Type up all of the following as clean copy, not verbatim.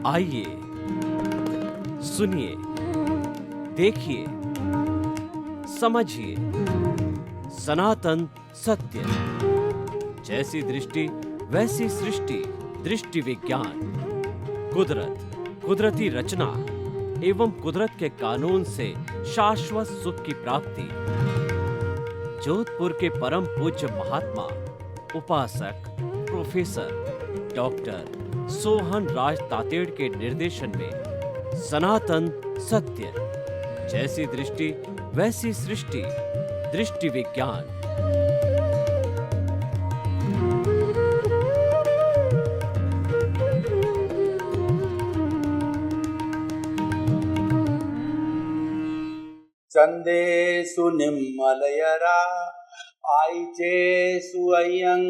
आइए, सुनिए, देखिए, समझिए सनातन सत्य। जैसी दृष्टि वैसी सृष्टि, दृष्टि विज्ञान। कुदरत, कुदरती रचना एवं कुदरत के कानून से शाश्वत सुख की प्राप्ति। जोधपुर के परम पूज्य महात्मा उपासक प्रोफेसर डॉक्टर सोहन राज तातेड़ के निर्देशन में सनातन सत्य। जैसी दृष्टि वैसी सृष्टि, दृष्टि विज्ञान। चंदेषु निम्मलयरा आइचेषु अयं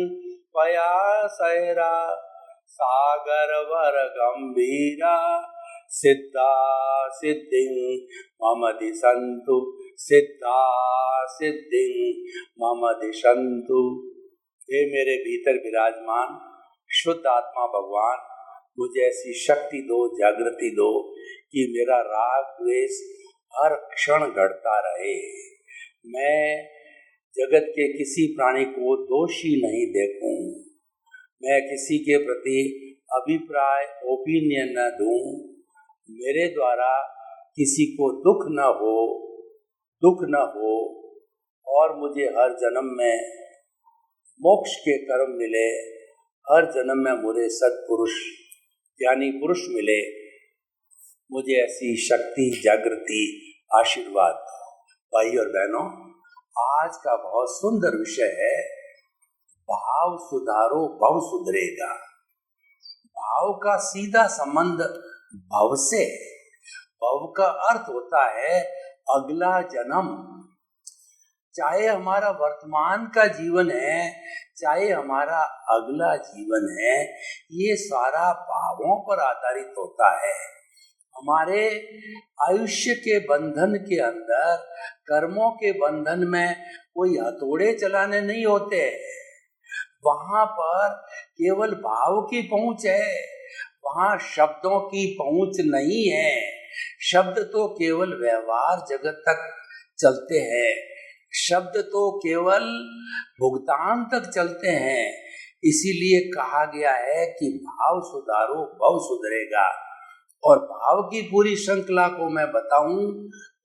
पयासैरा सागरवर गंभीरा सिद्धा सिद्धिं मम दिशन्तु सिद्धा सिद्धिं मम दिशन्तु। हे मेरे भीतर विराजमान शुद्ध आत्मा भगवान, मुझे ऐसी शक्ति दो, जागृति दो कि मेरा राग द्वेष हर क्षण घटता रहे। मैं जगत के किसी प्राणी को दोषी नहीं देखूं, मैं किसी के प्रति अभिप्राय ओपिनियन न दूं, मेरे द्वारा किसी को दुख न हो और मुझे हर जन्म में मोक्ष के कर्म मिले, हर जन्म में मुझे सत्पुरुष ज्ञानी पुरुष मिले। मुझे ऐसी शक्ति, जागृति, आशीर्वाद। भाई और बहनों, आज का बहुत सुंदर विषय है, भाव सुधारो भव सुधरेगा। भाव का सीधा संबंध भव से। भव का अर्थ होता है अगला जन्म। चाहे हमारा वर्तमान का जीवन है, चाहे हमारा अगला जीवन है, ये सारा भावों पर आधारित होता है। हमारे आयुष्य के बंधन के अंदर, कर्मों के बंधन में कोई हथौड़े चलाने नहीं होते। वहां पर केवल भाव की पहुंच है, वहां शब्दों की पहुंच नहीं है। शब्द तो केवल व्यवहार जगत तक चलते हैं, शब्द तो केवल भुगतान तक चलते हैं। इसीलिए कहा गया है कि भाव सुधारो भव सुधरेगा। और भाव की पूरी श्रृंखला को मैं बताऊं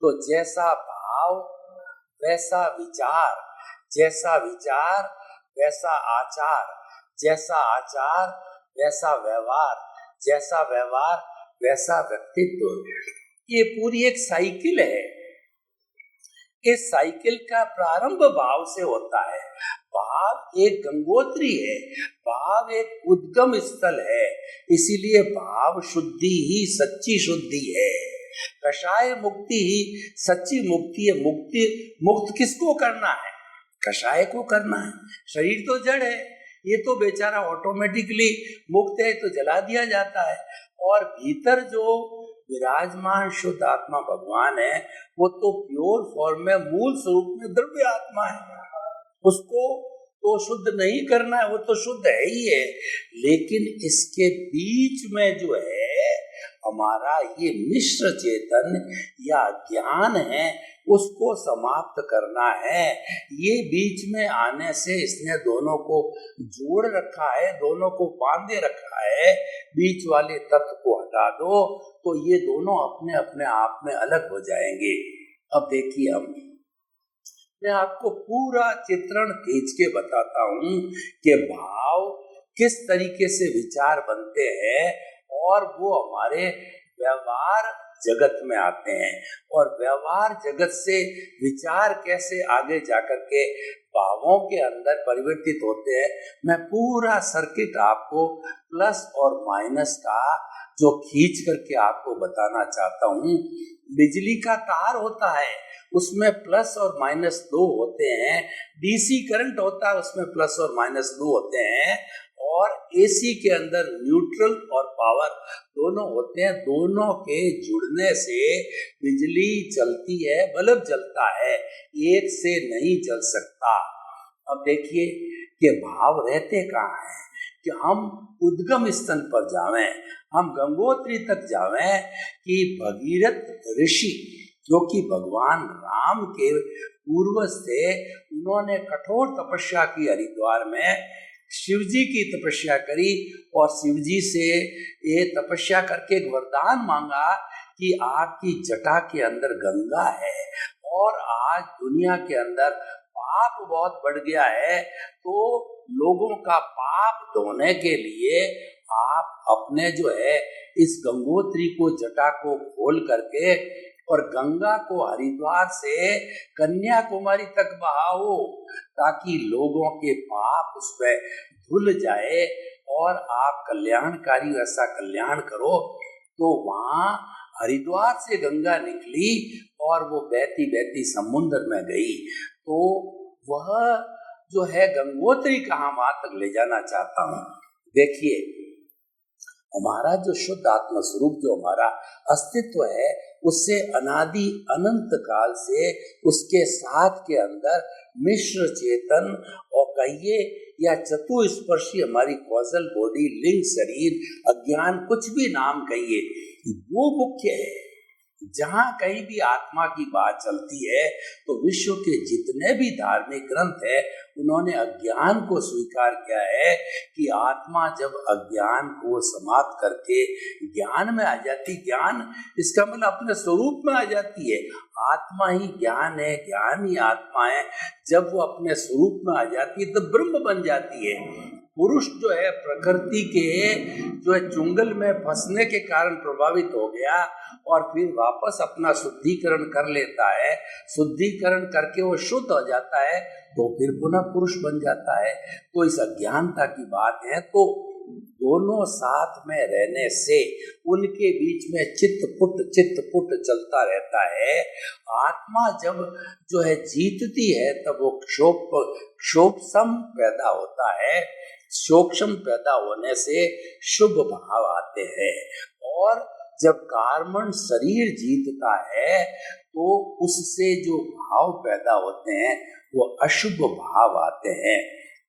तो जैसा भाव वैसा विचार, जैसा विचार वैसा आचार, जैसा आचार वैसा व्यवहार, जैसा व्यवहार वैसा व्यक्तित्व। ये पूरी एक साइकिल है। इस साइकिल का प्रारंभ भाव से होता है। भाव एक गंगोत्री है, भाव एक उद्गम स्थल है। इसीलिए भाव शुद्धि ही सच्ची शुद्धि है। कषाय मुक्ति ही सच्ची मुक्ति है। मुक्त किसको करना है? कषाय को करना है। शरीर तो जड़ है, ये तो बेचारा ऑटोमेटिकली मुक्त है, तो जला दिया जाता है। और भीतर जो विराजमान शुद्ध आत्मा भगवान है, वो तो प्योर फॉर्म में, मूल स्वरूप में द्रव्य आत्मा है। उसको तो शुद्ध नहीं करना है, वो तो शुद्ध है ही है। लेकिन इसके बीच में जो है हमारा ये मिश्र चेतन या ज्ञान है, उसको समाप्त करना है। ये बीच में आने से इसने दोनों को जोड़ रखा है, दोनों को बांधे रखा है। बीच वाले तत्व को हटा दो तो ये दोनों अपने अपने आप में अलग हो जाएंगे। अब देखिए, मैं आपको पूरा चित्रण खींच के बताता हूं कि भाव किस तरीके से विचार बनते हैं और वो हमारे व्यवहार जगत में आते हैं, और व्यवहार जगत से विचार कैसे आगे जाकर के भावों के अंदर परिवर्तित होते हैं। मैं पूरा सर्किट आपको प्लस और माइनस का जो खींच करके आपको बताना चाहता हूँ। बिजली का तार होता है, उसमें प्लस और माइनस दो होते हैं। डीसी करंट होता है, उसमें प्लस और माइनस दो होते हैं। और एसी के अंदर न्यूट्रल और पावर दोनों होते हैं। दोनों के जुड़ने से बिजली चलती है, बल्ब जलता है, एक से नहीं जल सकता। अब देखिए कि भाव रहते कहाँ हैं। कि हम उद्गम स्थल पर जावें, हम गंगोत्री तक जावें कि भगीरथ ऋषि जो कि भगवान राम के पूर्वज थे, उन्होंने कठोर तपस्या की हरिद्वार में, शिव जी की तपस्या करी और शिव जी से ये तपस्या करके एक वरदान मांगा कि आपकी जटा के अंदर गंगा है और आज दुनिया के अंदर पाप बहुत बढ़ गया है, तो लोगों का पाप धोने के लिए आप अपने जो है इस गंगोत्री को, जटा को खोल करके और गंगा को हरिद्वार से कन्याकुमारी तक बहाओ, ताकि लोगों के पाप उसमें धुल जाए और आप कल्याणकारी वैसा कल्याण करो। तो वहाँ हरिद्वार से गंगा निकली और वो बहती बहती समुद्र में गई। तो वह जो है गंगोत्री का हम वहां तक ले जाना चाहता हूँ। देखिए, हमारा जो शुद्ध आत्मा स्वरूप, जो हमारा अस्तित्व है, उससे अनादि अनंत काल से उसके साथ के अंदर मिश्र चेतन और कहिए या चतुस्पर्शी हमारी कौशल बॉडी, लिंग शरीर, अज्ञान, कुछ भी नाम कहिए, वो मुख्य है। जहाँ कहीं भी आत्मा की बात चलती है तो विश्व के जितने भी धार्मिक ग्रंथ है, उन्होंने अज्ञान को स्वीकार किया है कि आत्मा जब अज्ञान को समाप्त करके ज्ञान में आ जाती, ज्ञान इसका मतलब अपने स्वरूप में आ जाती है। आत्मा ही ज्ञान है, ज्ञान ही आत्मा है। जब वो अपने स्वरूप में आ जाती है तो ब्रह्म बन जाती है। पुरुष जो है प्रकृति के जो है चुंगल में फंसने के कारण प्रभावित हो गया और फिर वापस अपना शुद्धिकरण कर लेता है, शुद्धिकरण करके वो शुद्ध हो जाता है, तो फिर पुनः पुरुष बन जाता है। तो इस अज्ञानता की बात है। तो दोनों साथ में रहने से उनके बीच में चित्त पुट चलता रहता है। आत्मा जब जो है जीतती है तब वो क्षोभसम पैदा होता है। शोक्षम पैदा होने से शुभ भाव आते हैं, और जब कार्बन शरीर जीतता है तो उससे जो भाव पैदा होते हैं वो अशुभ भाव आते हैं।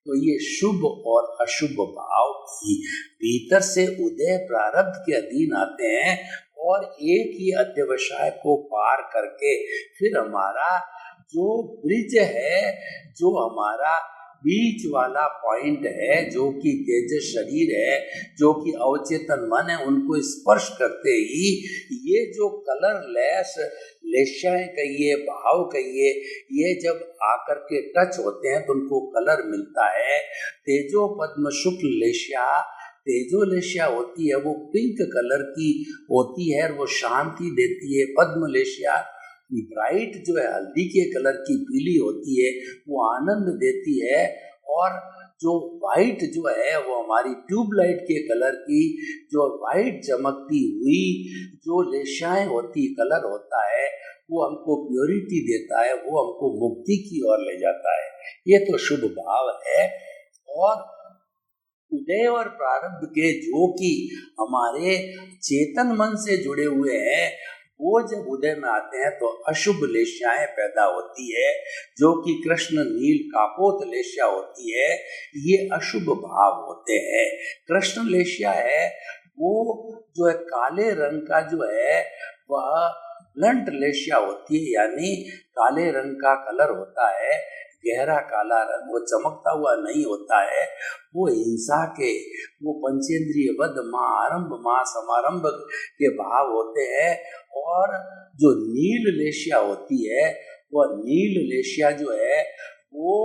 तो ये शुभ और अशुभ भाव ही भीतर से उदय प्रारब्ध के अधीन आते हैं, और एक ही अध्यवसाय को पार करके फिर हमारा जो ब्रिज है, जो हमारा बीच वाला पॉइंट है, जो कि तेजस शरीर है, जो कि अवचेतन मन है, उनको स्पर्श करते ही ये जो कलर लेस लेशाएं कहिए, भाव कहिए, ये जब आकर के टच होते हैं तो उनको कलर मिलता है। तेजो पद्म शुक्ल लेशा, तेजो लेशा होती है वो पिंक कलर की होती है, वो शांति देती है। पद्म लेशा ब्राइट जो है हल्दी के कलर की पीली होती है, वो आनंद देती है। और जो वाइट जो है वो हमारी ट्यूबलाइट के कलर की, जो वाइट चमकती हुई जो लेशाएं होती, कलर होता है, वो हमको प्योरिटी देता है, वो हमको मुक्ति की ओर ले जाता है। ये तो शुभ भाव है। और उदय और प्रारब्ध के जो कि हमारे चेतन मन से जुड़े हुए हैं, वो जब उदय में आते हैं तो अशुभ लेशाएं पैदा होती है, जो कि कृष्ण नील कापोत लेशा होती है। ये अशुभ भाव होते हैं। कृष्ण लेशा है वो जो है काले रंग का जो है वह ब्लंट लेशा होती है, यानी काले रंग का कलर होता है, गहरा काला रंग, वो चमकता हुआ नहीं होता है। वो हिंसा के, वो पंचेंद्रिय वध माँ आरंभ माँ समारंभ के भाव होते हैं। और जो नील लेशिया होती है, वह नील लेशिया जो है वो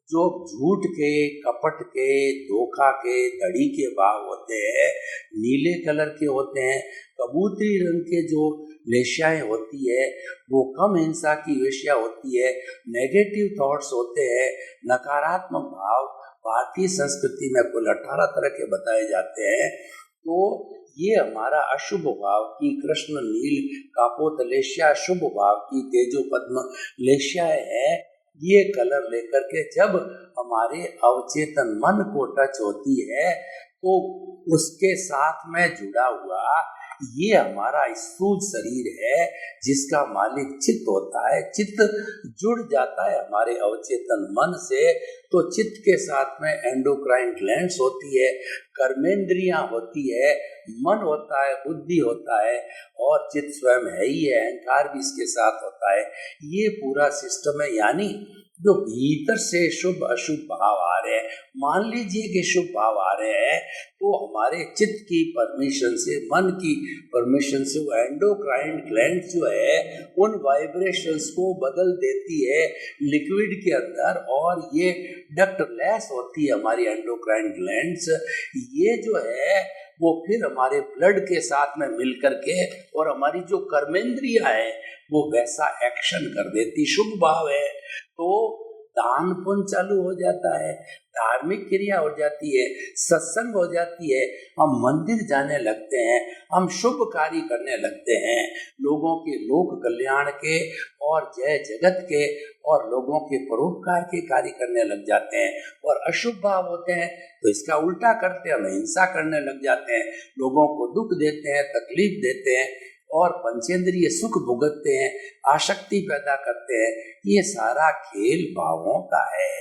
जो झूठ के, कपट के, धोखा के, धड़ी के भाव होते हैं, नीले कलर के होते हैं। कबूतरी रंग के जो लेशियाएं होती है वो कम हिंसा की वेश्या होती है, नेगेटिव थॉट्स होते हैं, नकारात्मक भाव। भारतीय संस्कृति में कुल 18 तरह के बताए जाते हैं। तो ये हमारा अशुभ भाव की कृष्ण नील कापोत लेशिया, शुभ भाव की तेजो पद्म लेशिया है। ये कलर लेकर के जब हमारे अवचेतन मन को टच होती है तो उसके साथ में जुड़ा हुआ ये हमारा स्थूल शरीर है जिसका मालिक चित्त होता है। चित्त जुड़ जाता है हमारे अवचेतन मन से, तो चित्त के साथ में एंडोक्राइन ग्लैंड्स होती है, कर्मेंद्रियां होती है, मन होता है, बुद्धि होता है, और चित्त स्वयं है ही है, अहंकार भी इसके साथ होता है। ये पूरा सिस्टम है। यानी जो भीतर से शुभ अशुभ भाव आ रहे हैं, मान लीजिए कि शुभ भाव आ रहे हैं, तो हमारे चित्त की परमिशन से, मन की परमिशन से वो एंडोक्राइन ग्लैंड जो है उन वाइब्रेशंस को बदल देती है लिक्विड के अंदर, और ये डक्टलेस होती है हमारी एंडोक्राइन ग्लैंड्स। ये जो है वो फिर हमारे ब्लड के साथ में मिल करके और हमारी जो कर्मेंद्रिया है वो वैसा एक्शन कर देती। शुभ भाव है तो दान पुण्य चालू हो जाता है, धार्मिक क्रिया हो जाती है, सत्संग हो जाती है, हम मंदिर जाने लगते हैं, हम शुभ कार्य करने लगते हैं, लोगों के लोक कल्याण के और जय जगत के और लोगों के परोपकार के कार्य करने लग जाते हैं। और अशुभ भाव होते हैं तो इसका उल्टा करते हैं, हम हिंसा करने लग जाते हैं, लोगों को दुख देते हैं, तकलीफ देते हैं और पंचेंद्रिय सुख भुगतते हैं, आसक्ति पैदा करते हैं। ये सारा खेल भावों का है।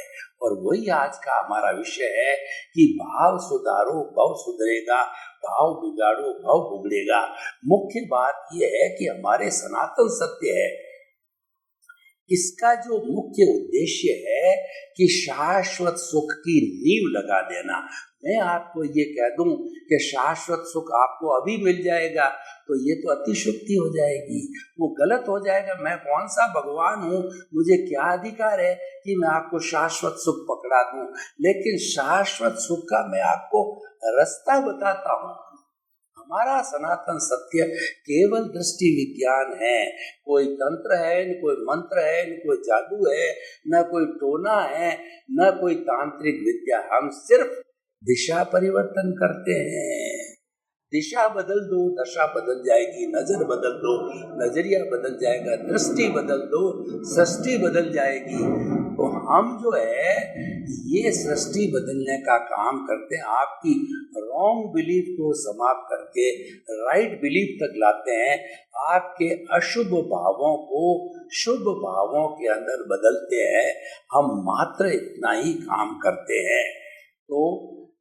और वही आज का हमारा विषय है कि भाव सुधारो भाव सुधरेगा, भाव बिगाड़ो भाव बिगड़ेगा। मुख्य बात यह है कि हमारे सनातन सत्य है, इसका जो मुख्य उद्देश्य है कि शाश्वत सुख की नींव लगा देना। मैं आपको ये कह दूं कि शाश्वत सुख आपको अभी मिल जाएगा तो ये तो अतिशुक्ति हो जाएगी, वो गलत हो जाएगा। मैं कौन सा भगवान हूँ, मुझे क्या अधिकार है कि मैं आपको शाश्वत सुख पकड़ा दूं। लेकिन शाश्वत सुख का मैं आपको रास्ता बताता हूँ। हमारा सनातन सत्य केवल दृष्टि विज्ञान है, कोई तंत्र है, न कोई मंत्र है, न कोई जादू है, न कोई टोना है, न कोई तांत्रिक विद्या। हम सिर्फ दिशा परिवर्तन करते हैं। दिशा बदल दो, दशा बदल जाएगी, नजर बदल दो, नजरिया बदल जाएगा, दृष्टि बदल दो, सृष्टि बदल जाएगी। तो हम जो है ये सृष्टि बदलने का काम करते हैं, आपकी रॉन्ग बिलीफ को समाप्त करके राइट बिलीफ तक लाते हैं, आपके अशुभ भावों को शुभ भावों के अंदर बदलते हैं। हम मात्र इतना ही काम करते हैं। तो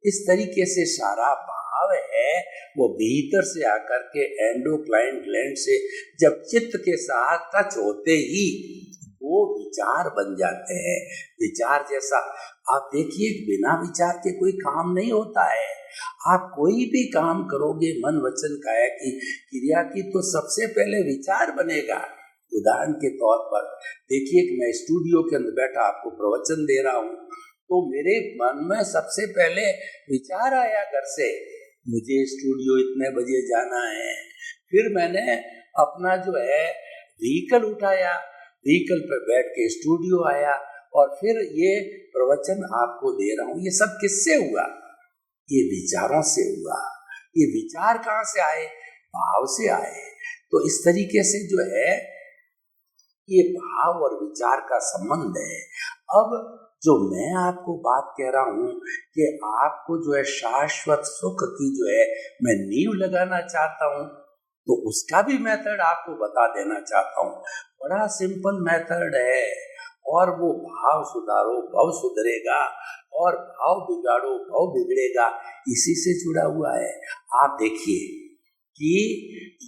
इस तरीके से सारा भाव है वो भीतर से आकर के एंडोक्राइन ग्लैंड से जब चित्त के साथ टच होते ही वो विचार बन जाते हैं। विचार जैसा आप देखिए, बिना विचार के कोई काम नहीं होता है। आप कोई भी काम करोगे मन वचन काया की क्रिया की, तो सबसे पहले विचार बनेगा। उदाहरण के तौर पर देखिए कि मैं स्टूडियो के अंदर बैठा आपको प्रवचन दे रहा हूँ, तो मेरे मन में सबसे पहले विचार आया घर से, मुझे स्टूडियो इतने बजे जाना है। फिर मैंने अपना जो है व्हीकल उठाया, व्हीकल पर बैठ के स्टूडियो आया और फिर ये प्रवचन आपको दे रहा हूँ। ये सब किससे हुआ? ये विचारों से हुआ। ये विचार कहाँ से आए? भाव से आए। तो इस तरीके से जो है ये भाव और विचार का संबंध है। अब जो मैं आपको बात कह रहा हूँ कि आपको जो है शाश्वत सुख की जो है मैं नींव लगाना चाहता हूँ, तो उसका भी मेथड आपको बता देना चाहता हूँ। बड़ा सिंपल मेथड है, और वो भाव सुधारो भाव सुधरेगा और भाव बिगाड़ो भाव बिगड़ेगा, इसी से जुड़ा हुआ है। आप देखिए कि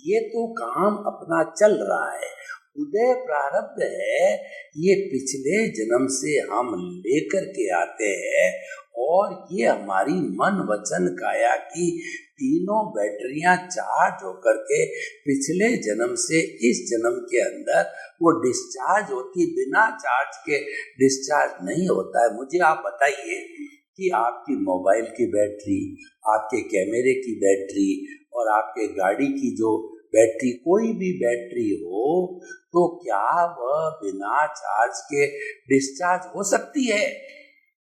ये तो काम अपना चल रहा है, उदय प्रारब्ध है, ये पिछले जन्म से हम लेकर के आते हैं, और ये हमारी मन वचन काया की तीनों बैटरियां चार्ज होकर के पिछले जन्म से इस जन्म के अंदर वो डिस्चार्ज होती। बिना चार्ज के डिस्चार्ज नहीं होता है। मुझे आप बताइए कि आपकी मोबाइल की बैटरी, आपके कैमरे की बैटरी और आपके गाड़ी की जो बैटरी, कोई भी बैटरी हो, तो क्या वह बिना चार्ज के डिस्चार्ज हो सकती है?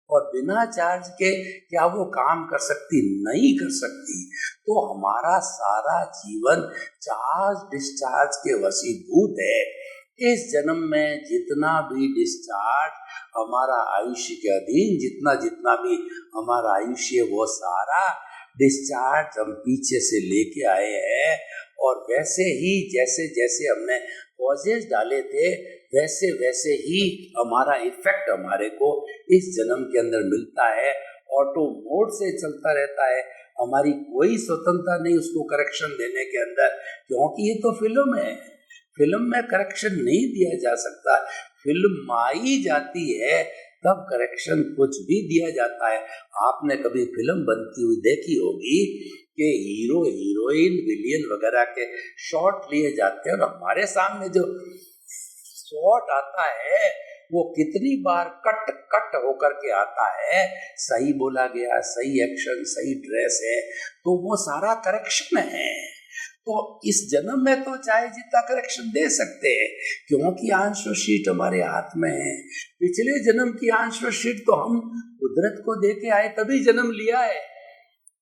और बिना चार्ज के क्या वो काम कर सकती? नहीं कर सकती। तो हमारा सारा जीवन चार्ज डिस्चार्ज के वशीभूत है। इस जन्म में जितना भी डिस्चार्ज हमारा आयुष्य के अधीन, जितना भी हमारा आयुष्य, वो सारा डिस्चार्ज हम पीछे से लेके आए हैं और वैसे ही जैसे जैसे हमने कॉजेज डाले थे वैसे वैसे ही हमारा इफेक्ट हमारे को इस जन्म के अंदर मिलता है। ऑटो मोड से चलता रहता है, हमारी कोई स्वतंत्रता नहीं उसको करेक्शन देने के अंदर, क्योंकि ये तो फिल्म है। फिल्म में करेक्शन नहीं दिया जा सकता, फिल्म आई जाती है तब करेक्शन कुछ भी दिया जाता है। आपने कभी फिल्म बनती हुई देखी होगी कि हीरो हीरोइन विलियन वगैरह के शॉट लिए जाते हैं और हमारे सामने जो शॉट आता है वो कितनी बार कट कट होकर के आता है, सही बोला गया, सही एक्शन, सही ड्रेस है, तो वो सारा करेक्शन है। तो इस जन्म में तो चाहे जितना करेक्शन दे सकते हैं, क्योंकि आंसर शीट हमारे हाथ में है। पिछले जन्म की आंसर शीट तो हम कुदरत को दे के आए तभी जन्म लिया है।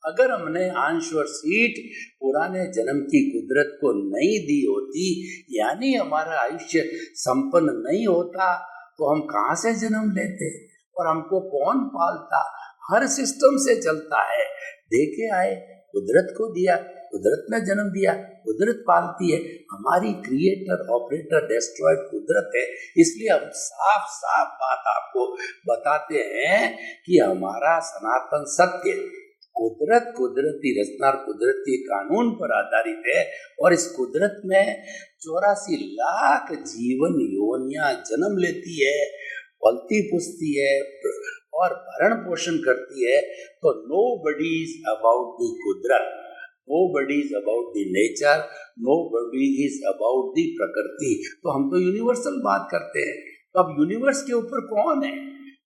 अगर हमने आंसर शीट पुराने जन्म की कुदरत को नहीं दी होती, यानी हमारा आयुष्य संपन्न नहीं होता, तो हम कहाँ से जन्म लेते और हमको कौन पालता। हर सिस्टम से चलता है, देखे आए, कुदरत को दिया, कुदरत ने जन्म दिया, कुदरत पालती है। हमारी क्रिएटर ऑपरेटर डेस्ट्रॉयर कुदरत है। इसलिए हम साफ साफ बात आपको बताते हैं कि हमारा सनातन सत्य कुदरत, कुदरती रचना और कुदरती कानून पर आधारित है। और इस कुदरत में 84 लाख जीवन योनियां जन्म लेती है, पलती पुसती है और भरण पोषण करती है। तो nobody is about the कुदरत, nobody is about the nature, nobody is about the प्रकृति। तो हम तो यूनिवर्सल बात करते हैं। तो अब यूनिवर्स के ऊपर कौन है?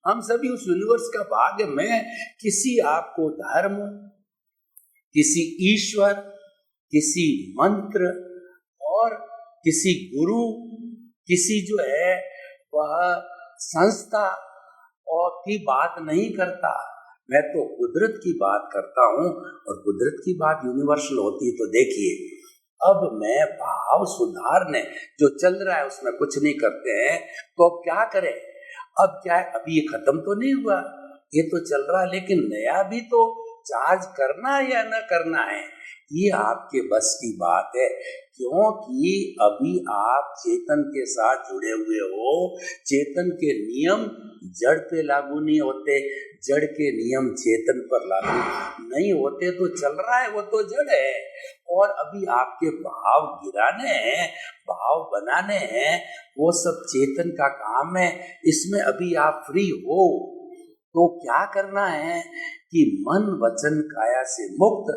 हम सभी उस यूनिवर्स का भाग है। मैं किसी आपको धर्म, किसी ईश्वर, किसी मंत्र और किसी गुरु, किसी जो है वह संस्था और की बात नहीं करता। मैं तो कुदरत की बात करता हूँ और कुदरत की बात यूनिवर्सल होती है। तो देखिए, अब मैं भाव सुधारने जो चल रहा है उसमें कुछ नहीं करते हैं, तो अब क्या करें? अब क्या है, अभी ये खत्म तो नहीं हुआ, ये तो चल रहा है, लेकिन नया भी तो चार्ज करना है या न करना है, ये आपके बस की बात है। क्योंकि अभी आप चेतन के साथ जुड़े हुए हो। चेतन के नियम जड़ पे लागू नहीं होते, जड़ के नियम चेतन पर लागू नहीं होते। तो चल रहा है वो तो जड़ है, और अभी आपके भाव गिराने हैं, भाव बनाने हैं, वो सब चेतन का काम है। इसमें अभी आप फ्री हो तो क्या करना है कि मन वचन काया से मुक्त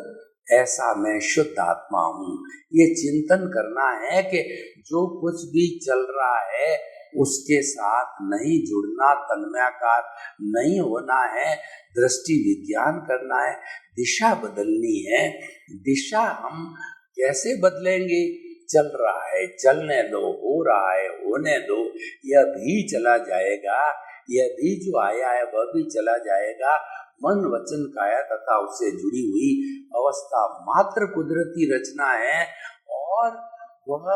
ऐसा मैं शुद्ध आत्मा हूँ, ये चिंतन करना है कि जो कुछ भी चल रहा है उसके साथ नहीं जुड़ना, तन्मयाकार नहीं होना है, दृष्टि विज्ञान करना है, दिशा बदलनी है। दिशा हम कैसे बदलेंगे? चल रहा है चलने दो, हो रहा है होने दो, यह भी चला जाएगा, यह भी जो आया है वह भी चला जाएगा। मन वचन काया तथा उससे जुड़ी हुई अवस्था मात्र कुदरती रचना है और वह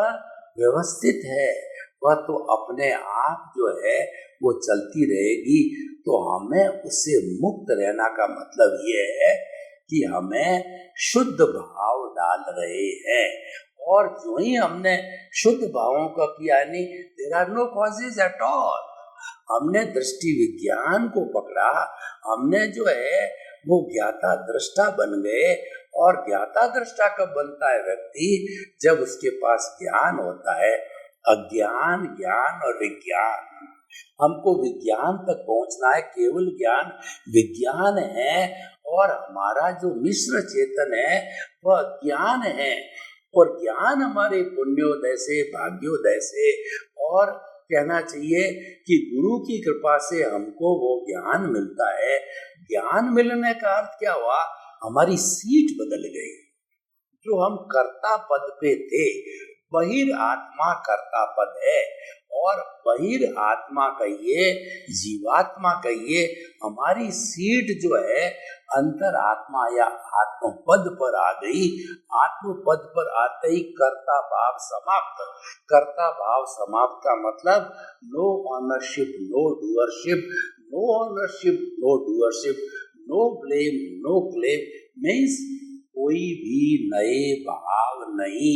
व्यवस्थित है, वह तो अपने आप जो है वो चलती रहेगी। तो हमें उससे मुक्त रहना का मतलब ये है कि हमें शुद्ध भाव डाल रहे हैं, और जो ही हमने शुद्ध भावों का किया, नहीं there are no causes at all, हमने दृष्टि विज्ञान को पकड़ा, हमने जो है वो ज्ञाता दृष्टा बन गए। और ज्ञाता दृष्टा कब बनता है व्यक्ति? जब उसके पास ज्ञान होता है। अज्ञान, ज्ञान और विज्ञान, हमको विज्ञान तक पहुंचना है। केवल ज्ञान विज्ञान है और हमारा जो मिश्र चेतन है वह ज्ञान है। और ज्ञान हमारे पुण्योदय से, भाग्योदय से, और कहना चाहिए कि गुरु की कृपा से हमको वो ज्ञान मिलता है। ज्ञान मिलने का अर्थ क्या हुआ? हमारी सीट बदल गई। जो हम कर्ता पद पे थे, बहिर आत्मा कर्ता पद है, और बहिर आत्मा कहिए, जीवात्मा कहिए, हमारी सीट जो है अंतर आत्मा या आत्म पद पर आ गई। आत्म पद पर आते ही कर्ता भाव समाप्त। कर्ता भाव समाप्त का मतलब no ownership, no doership, no ownership, no doership, no blame, no claim, means कोई भी नए भाव नहीं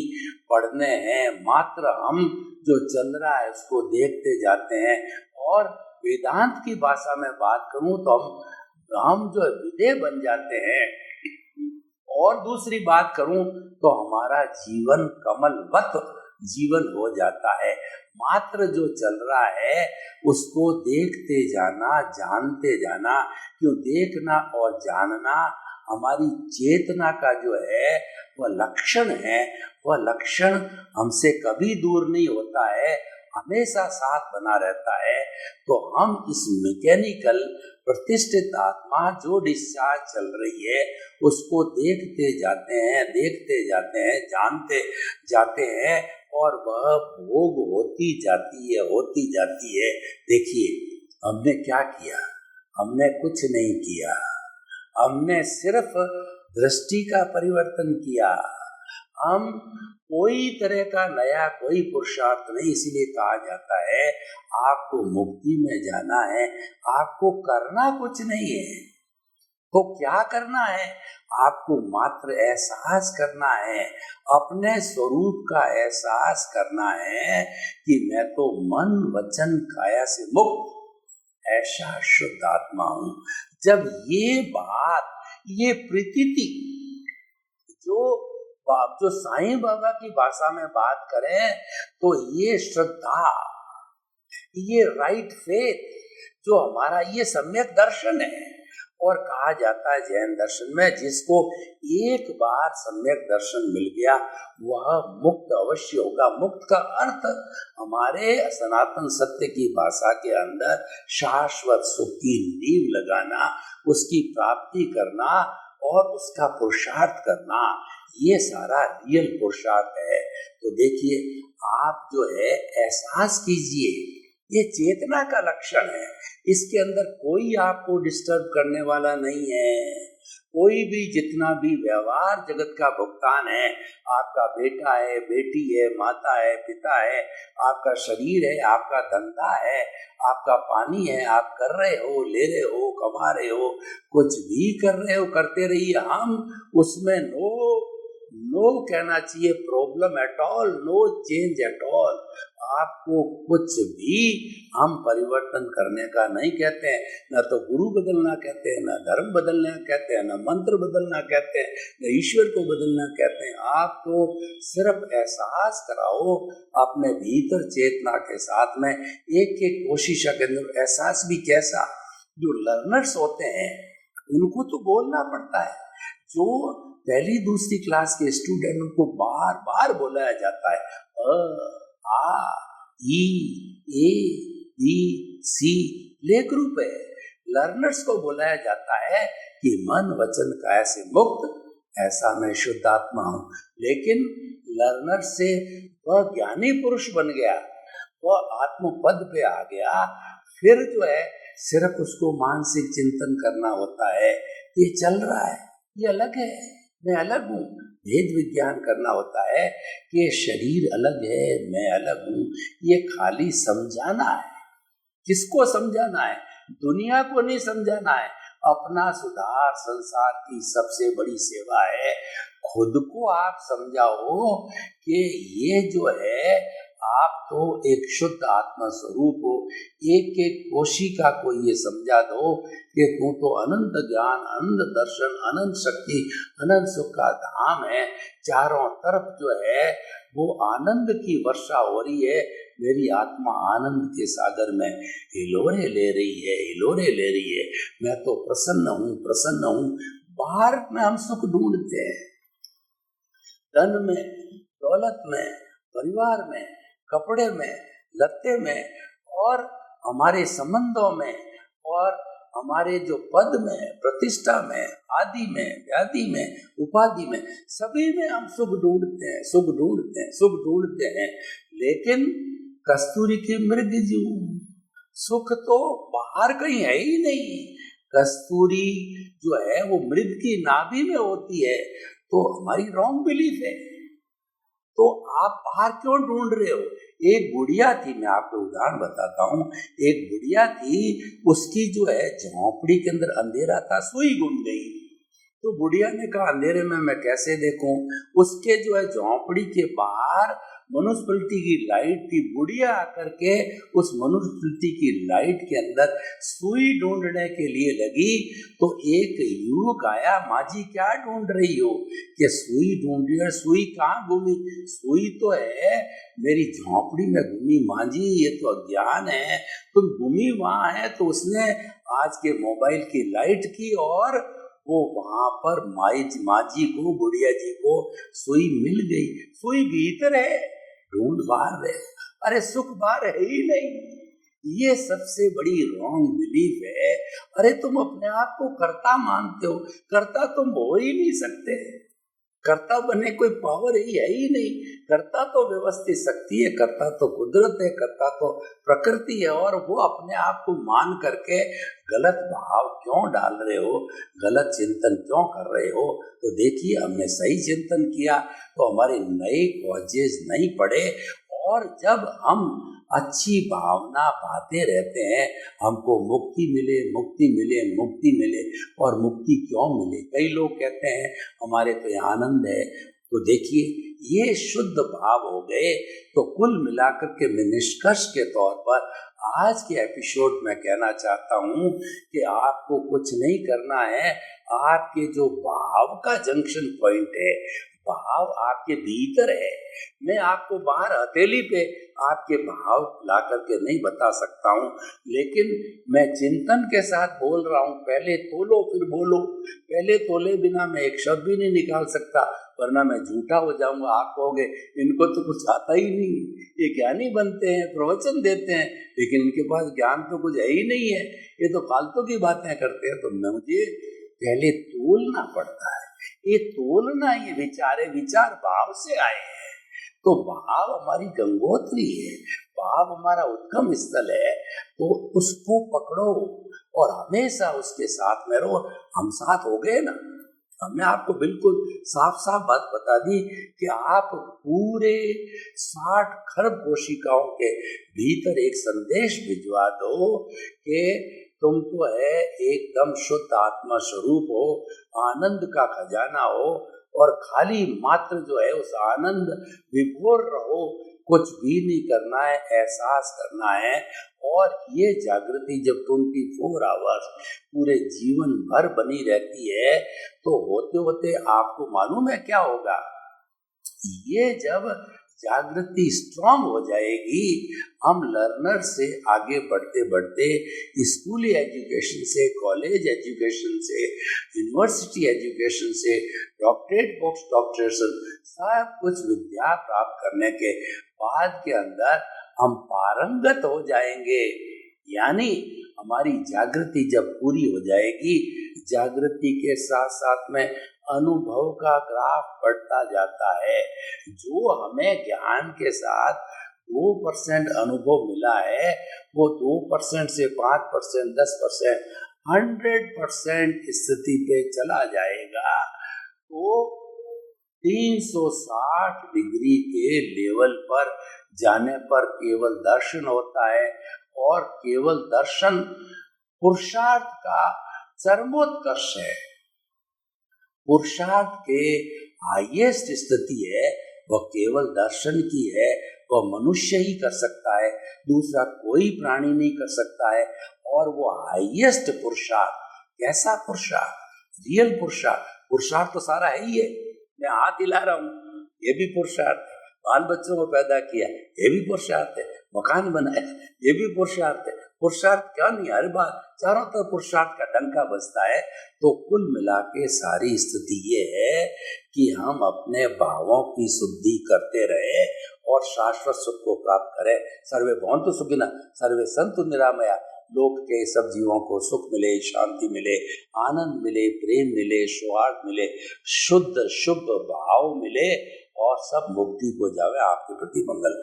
पढ़ने हैं, मात्र हम जो चल रहा है उसको देखते जाते हैं। और वेदांत की भाषा में बात करूं तो हम जो विधेय बन जाते हैं। और दूसरी बात करूं तो हमारा जीवन कमलवत जीवन हो जाता है। मात्र जो चल रहा है उसको देखते जाना, जानते जाना। क्यों? देखना और जानना हमारी चेतना का जो है वह लक्षण है। वह लक्षण हमसे कभी दूर नहीं होता है, हमेशा साथ बना रहता है। तो हम इस मैकेनिकल प्रतिष्ठित आत्मा जो डिस्चार्ज चल रही है उसको देखते जाते हैं, जानते जाते हैं और वह भोग होती जाती है। देखिए, हमने क्या किया? हमने कुछ नहीं किया। हमने सिर्फ दृष्टि का परिवर्तन किया। हम कोई तरह का नया कोई पुरुषार्थ नहीं। इसीलिए कहा जाता है आपको मुक्ति में जाना है, आपको करना कुछ नहीं है। तो क्या करना है? आपको मात्र एहसास करना है, अपने स्वरूप का एहसास करना है कि मैं तो मन वचन काया से मुक्त ऐसा शुद्ध आत्मा हूँ। जब ये बात, ये प्रतीति जो साईं बाबा की भाषा में बात करें तो ये श्रद्धा, ये राइट फेथ जो हमारा ये सम्यक दर्शन है। और कहा जाता है जैन दर्शन में जिसको एक बार सम्यक दर्शन मिल गया वह मुक्त अवश्य होगा। मुक्त का अर्थ हमारे सनातन सत्य की भाषा के अंदर शाश्वत सुख की नींव लगाना, उसकी प्राप्ति करना और उसका पुरुषार्थ करना, ये सारा रियल पुरुषार्थ है। तो देखिए, आप जो है एहसास कीजिए, ये चेतना का लक्षण है। इसके अंदर कोई आपको डिस्टर्ब करने वाला नहीं है। कोई भी जितना भी व्यवहार जगत का भुगतान है, आपका बेटा है, बेटी है, माता है, पिता है, आपका शरीर है, आपका धंधा है, आपका पानी है, आप कर रहे हो, ले रहे हो, कमा रहे हो, कुछ भी कर रहे हो, करते रहिए। हम उसमें नो कहना चाहिए, problem at all, no change at all. आपको कुछ भी हम परिवर्तन करने का नहीं कहते हैं। न तो गुरु बदलना कहते हैं, न धर्म बदलना कहते हैं, न मंत्र बदलना कहते हैं, न ईश्वर को बदलना कहते हैं। आपको सिर्फ एहसास कराओ अपने भीतर चेतना के साथ में। एक एक कोशिश के अंदर एहसास भी कैसा, जो लर्नर्स होते हैं उनको तो बोलना पड़ता है। जो पहली दूसरी क्लास के स्टूडेंट, उनको बार बार बोलाया जाता है आ ई ए बी सी, ले ग्रुप है। लर्नर्स को बुलाया जाता है कि मन वचन काया से मुक्त ऐसा मैं शुद्ध आत्मा हूँ। लेकिन लर्नर से वह ज्ञानी पुरुष बन गया, वह आत्मपद पे आ गया। फिर जो है सिर्फ उसको मानसिक चिंतन करना होता है, ये चल रहा है, ये अलग है, मैं अलग हूँ। भेद विज्ञान करना होता है कि शरीर अलग है, मैं अलग हूँ। ये खाली समझाना है। किसको समझाना है? दुनिया को नहीं समझाना है। अपना सुधार संसार की सबसे बड़ी सेवा है। खुद को आप समझाओ कि ये जो है आप तो एक शुद्ध आत्मा स्वरूप हो। एक एक कोशिका को ये समझा दो कि तू तो अनंत ज्ञान, अनंत दर्शन, अनंत शक्ति, अनंत सुख का धाम है। चारों तरफ जो है वो आनंद की वर्षा हो रही है। मेरी आत्मा आनंद के सागर में हिलोरे ले रही है। मैं तो प्रसन्न हूँ। बाहर में हम सुख ढूंढते हैं, धन में, दौलत में, परिवार में, कपड़े में, लत्ते में, और हमारे संबंधों में, और हमारे जो पद में, प्रतिष्ठा में, आदि में, व्याधि में, उपाधि में, सभी में हम सुख ढूंढते हैं। लेकिन कस्तूरी के मृग जीव, सुख तो बाहर कहीं है ही नहीं। कस्तूरी जो है वो मृग की नाभि में होती है। तो हमारी रॉन्ग बिलीफ है। तो आप बाहर क्यों ढूंढ रहे हो? एक गुड़िया थी, मैं आपको उदाहरण बताता हूँ। एक गुड़िया थी, उसकी जो है झोंपड़ी के अंदर अंधेरा था, सुई गुम गई। तो बुढ़िया ने कहा अंधेरे में मैं कैसे देखूं। उसके जो है झोंपड़ी के बाहर म्युनिसिपैलिटी की लाइट थी। बुढ़िया आकर के उस म्युनिसिपैलिटी की लाइट के अंदर सुई ढूंढने के लिए लगी तो एक युवक आया, माँ जी क्या ढूंढ रही हो? कि सुई ढूंढ रही है। सुई कहाँ घूमी? सुई तो है मेरी झोंपड़ी में घूमी माँ जी, ये तो अज्ञान है, तुम घूमी वहां है। तो उसने आज के मोबाइल की लाइट की और वो वहां पर माँ जी को, बुढ़िया जी को सुई मिल गई। सुई भीतर है, ढूंढ बाहर रहे, अरे सुख बाहर है ही नहीं। ये सबसे बड़ी रॉन्ग बिलीफ है। अरे तुम अपने आप को कर्ता मानते हो, कर्ता तुम हो ही नहीं सकते। कर्ता बने कोई पावर ही है ही नहीं। कर्ता तो व्यवस्थित शक्ति है, कर्ता तो कुदरत है, कर्ता तो प्रकृति है। और वो अपने आप को मान करके गलत भाव क्यों डाल रहे हो, गलत चिंतन क्यों कर रहे हो? तो देखिए हमने सही चिंतन किया तो हमारे नए कॉजेज नहीं पड़े। और जब हम अच्छी भावना पाते रहते हैं, हमको मुक्ति मिले, मुक्ति मिले, मुक्ति मिले। और मुक्ति क्यों मिले? कई लोग कहते हैं हमारे तो यहाँ आनंद है। तो देखिए ये शुद्ध भाव हो गए। तो कुल मिलाकर के मैं निष्कर्ष के तौर पर आज के एपिसोड में कहना चाहता हूँ कि आपको कुछ नहीं करना है। आपके जो भाव का जंक्शन पॉइंट है, भाव आपके भीतर है। मैं आपको बाहर हथेली पे आपके भाव ला करके नहीं बता सकता हूँ, लेकिन मैं चिंतन के साथ बोल रहा हूँ। पहले तोलो फिर बोलो। पहले तोले बिना मैं एक शब्द भी नहीं निकाल सकता, वरना मैं झूठा हो जाऊंगा। आप कहोगे इनको तो कुछ आता ही नहीं, ये ज्ञानी बनते हैं, प्रवचन देते हैं, लेकिन इनके पास ज्ञान तो कुछ है ही नहीं है, ये तो फालतू की बातें करते हैं। तो मुझे पहले तोलना पड़ता है। ये तोलना, ये विचार भाव से आए हैं। तो भाव हमारी गंगोत्री है, भाव हमारा उद्गम स्थल है। तो उसको पकड़ो और हमेशा उसके साथ में रहो। हम साथ हो गए ना। हमने आपको बिल्कुल साफ साफ बात बता दी कि आप पूरे 60 खरब कोशिकाओं के भीतर एक संदेश भिजवा दो कि तुम तो है एकदम शुद्ध आत्मा स्वरूप हो, आनंद का खजाना हो, और खाली मात्र जो है उस आनंद विभोर रहो। कुछ भी नहीं करना है, एहसास करना है। और ये जागृति जब 24 आवर्स पूरे जीवन भर बनी रहती है तो होते होते आपको मालूम है क्या होगा? ये जब जागृति स्ट्रांग हो जाएगी, हम लर्नर से आगे बढ़ते बढ़ते स्कूली एजुकेशन से, कॉलेज एजुकेशन से, यूनिवर्सिटी एजुकेशन से, डॉक्टरेट पोस्ट डॉक्टरेशन, सब कुछ विद्या प्राप्त करने के बाद के अंदर हम पारंगत हो जाएंगे। यानी हमारी जागृति जब पूरी हो जाएगी, जागृति के साथ साथ में अनुभव का ग्राफ बढ़ता जाता है। जो हमें ज्ञान के साथ 2% अनुभव मिला है, वो 2% से 5%, 10%, 100% स्थिति पे चला जाएगा। तो 360 डिग्री के लेवल पर जाने पर केवल दर्शन होता है। और केवल दर्शन पुरुषार्थ का चरमोत्कर्ष है। पुरुषार्थ के हाईएस्ट स्थिति है वह केवल दर्शन की है। वह मनुष्य ही कर सकता है, दूसरा कोई प्राणी नहीं कर सकता है। और वो हाईएस्ट पुरुषार्थ, कैसा पुरुषार्थ? रियल पुरुषार्थ। पुरुषार्थ तो सारा है ही है। मैं हाथ हिला रहा हूँ, ये भी पुरुषार्थ है। बाल बच्चों को पैदा किया, ये भी पुरुषार्थ है। मकान बनाया, ये भी पुरुषार्थ है। पुरुषार्थ क्या नहीं, हर बात चारों तरफ पुरुषार्थ का डंका बजता है। तो कुल मिला के सारी स्थिति ये है कि हम अपने भावों की शुद्धि करते रहे और शाश्वत सुख को प्राप्त करें। सर्वे भवन्तु सुखिनः, सर्वे सन्तु निरामया। लोक के सब जीवों को सुख मिले, शांति मिले, आनंद मिले, प्रेम मिले, सौहार्द मिले, शुद्ध शुभ भाव मिले और सब मुक्ति को जावे। आपके प्रति मंगल।